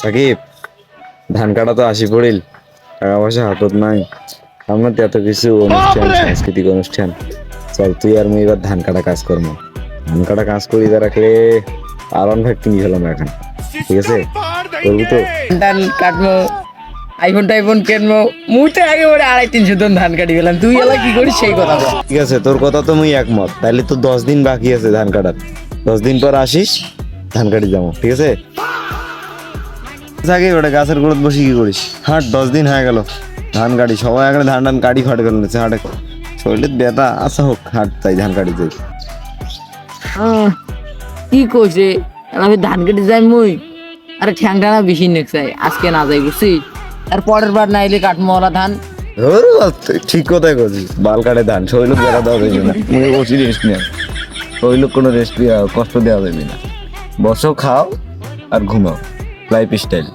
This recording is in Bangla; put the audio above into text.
সাকিব, ধান কাটা তো আসি পড়িল, টাকা পয়সা হাতত নাই। আমার তো এত কিছু অনুষ্ঠান, সাংস্কৃতিক অনুষ্ঠান। চল তুই আর মুই এবার ধান কাটা কাজ করবো। ধান কাটা কাজ করি রাখলে R1 5 কিনি ফেলাম এখন। ঠিক আছে, করবি তো? ধান কাটবো, আইফোন টাইফোন কিনবো। মুই তো একেবারে 250-300 টন ধান কাটি গেলাম। তুই এলা কি করিস সেই কথা বল। ঠিক আছে, তোর কথা তো মুই একমত। তাইলে তো 10 দিন বাকি আছে ধান কাটার। 10 দিন পর আসিস, ধান কাটি যাবো। ঠিক আছে? সাকিব, ওটা গাছের গোড়াত বসে কি করিস? হাট, 10 দিন হয়ে গেল ধান কাটি, সবাই এখন ধান টান কাটি ফাটে ফেলেছে। হাটে শরীরের ব্যথা আচ্ছা হোক, হাট তাই ধান কাটি যাই। কি কইছে আমি ধান কেটে যাই মুই? আরে ঠ্যাং টানা বেশি নেকছাই, আজকে না যাই বুঝছি। আর পরের বার নাইলে কাটমো ওলা ধান। ধরো, ঠিক কথাই করছিস। বাল কাটে ধান, শরীর ব্যথা দেওয়া যাবে না। মুই বসি রেস্ট নেই, শরীর কোনো রেস্ট দেওয়া কষ্ট দেওয়া যাবে না। বসো, খাও আর ঘুমাও, লাইফ স্টাইল।